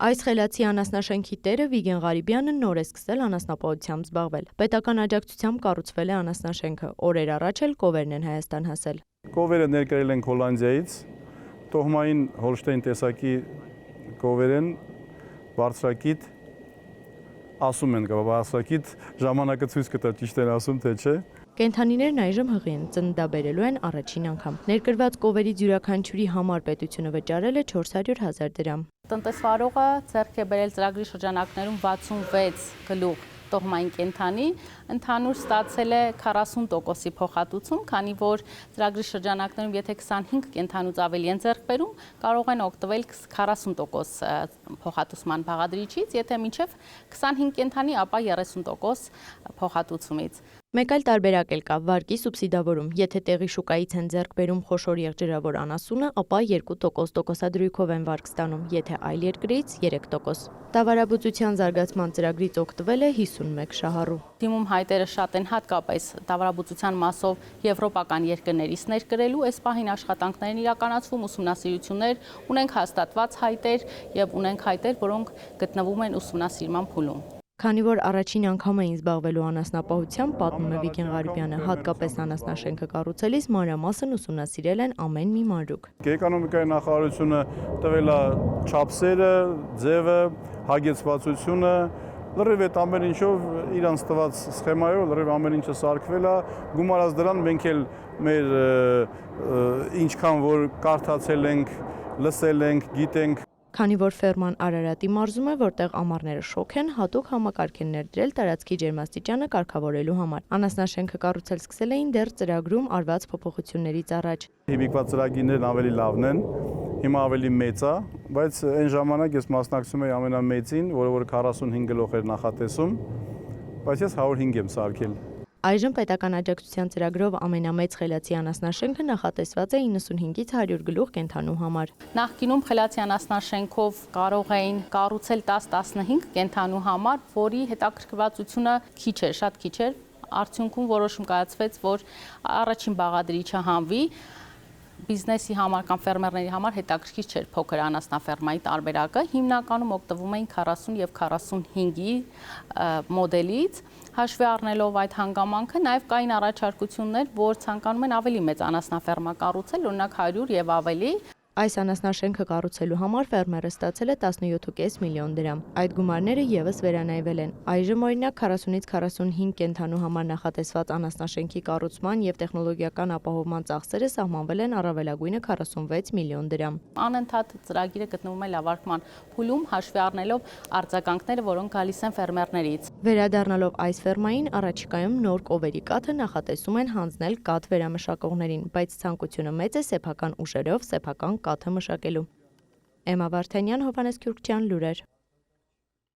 Այս խելացի անասնաշենքի տերը Վիգեն Ղարիբյանը նոր է սկսել անասնապահությամբ զբաղվել։ Պետական աջակցությամբ կառուցվել է անասնաշենքը, օրեր առաջ էլ կովերն են Հայաստան հասել։ Կովերը ներկրել ենք Հոլանդիայից, տոհմային Հոլշտեյն տեսակի կովեր են, բարձրակիտ, ասում են բարձրակիտ, ժամանակը ցույց կտա ճիշտ են ասում թե չէ։ Կենդանիներն այժմ հղի են, ծննդաբերելու են առաջին անգամ։ Ներկրված կովերի յուրաքանչյուրի համար պետությունը վճարել է 400,000 դրամ։ Տնտեսվարողը ձեռք է բերել ծրագրի շրջանակներում 66 գլուխ տոհմային կենդանի, ընդհանուր ստացել է 40%-ի փոխհատուցում, քանի որ ծրագրի շրջանակներում եթե 25 կենդանուց ավելի են ձեռք բերում, կարող են օգտվել 40% փոխհատուցման բաղադրիչից, եթե մինչև 25 կենդանի, ապա 30% փոխհատուցումից։ Մեկ այլ տարբերակ էլ կա՝ վարկի սուբսիդավորում։ Եթե տեղի շուկայից են ձեռք բերում խոշոր եղջերավոր անասունը, ապա 2% տոկոսադրույքով են վարկ ստանում, եթե այլ երկրից 3%։ Դավարաբուծության զարգացման ծրագրից օգտվել է 51 շահառու։ Դիմում հայտերը շատ են, հատկապես դավարաբուծության մասով եվրոպական երկրներից ներկրելու, այս պահին աշխատանքներ են իրականացվում, ուսումնասիրություններ, ունենք հաստատված հայտեր եւ ունենք հայտեր, որոնք գտնվում են ուսումնասիրման փուլում։ Քանի որ առաջին անգամ էին զբաղվելու անասնապահությամբ, պատմում է Վիգեն Ղարիբյանը, հատկապես անասնաշենքը կառուցելիս մանրամասն ուսումնասիրել են ամեն մի մանրուք։ Էկոնոմիկայի նախարարությունը տվել է չափսերը, ձևը, հագեցվածությունը, լրիվ այդ ամեն ինչով իրանց տված սխեմայով լրիվ ամեն ինչը սարքվել է, գումարած դրան մենք էլ մեր ինչքան որ կարդացել ենք, լսել ենք, գիտենք։ Քանի որ ֆերման Արարատի մարզում է, որտեղ ամառները շոգ են, հատուկ համակարգ են ներդրել տարածքի ջերմաստիճանը կարգավորելու համար։ Անասնաշենքը կառուցել սկսել էին դեռ ծրագրում արված փոփոխություններից առաջ։ Հիմիկված ծրագիրներն ավելի լավն են, հիմա ավելի մեծ է, բայց այն ժամանակ ես մասնակցում էի ամենամեծին, որը 45 գլուխ էր նախատեսում, բայց ես 105 եմ սարքել։ Այժմ պետական աջակցության ծրագրով ամենամեծ խելացի անասնաշենքը նախատեսված է 95-ից 100 գլուխ կենդանու համար։ Նախկինում խելացի անասնաշենքով կարող էին կառուցել 10-15 կենդանու համար, որի հետաքրքրվածությունը քիչ էր, շատ քիչ էր։ Արդյունքում որոշում կայացվեց, որ առաջին բաղադրիչը հանվի, բիզնեսի համար կամ ֆերմերների համար հետաքրքիր չէր փոքր անասնաֆերմայի տարբերակը, հիմնականում օգտվում էին 40 եւ 45-ի մոդելից, հաշվի առնելով այդ հանգամանքը, նաև կային առաջարկություններ, որ ցանկանում են ավելի մեծ անասնաֆերմա կառուցել, օրինակ 100 եւ ավելի։ Այս անասնաշենքը կառուցելու համար ֆերմերը ստացել է 17.5 միլիոն դրամ։ Այդ գումարները եւս վերանայվել են։ Այժմ օրինակ 40-ից 45 կենդանու համար նախատեսված անասնաշենքի կառուցման եւ տեխնոլոգիական ապահովման ծախսերը սահմանվել են առավելագույնը 46 միլիոն դրամ։ Անընդհատ ծրագիրը գտնվում է լավարկման փուլում, հաշվի առնելով արձագանքները, որոնք գալիս են ֆերմերներից։ Վերադառնալով այս ֆերմային, առաջիկայում նոր կովերի կաթը նախատեսում են հանձնել կաթ վերամշակողներին, բայց ցանկությունը մեծ է սեփական ուժերով սեփական կաթը մշակելու։ Էմմա Վարդանյան, Հովհաննես Քյուրքչյան, լուրեր։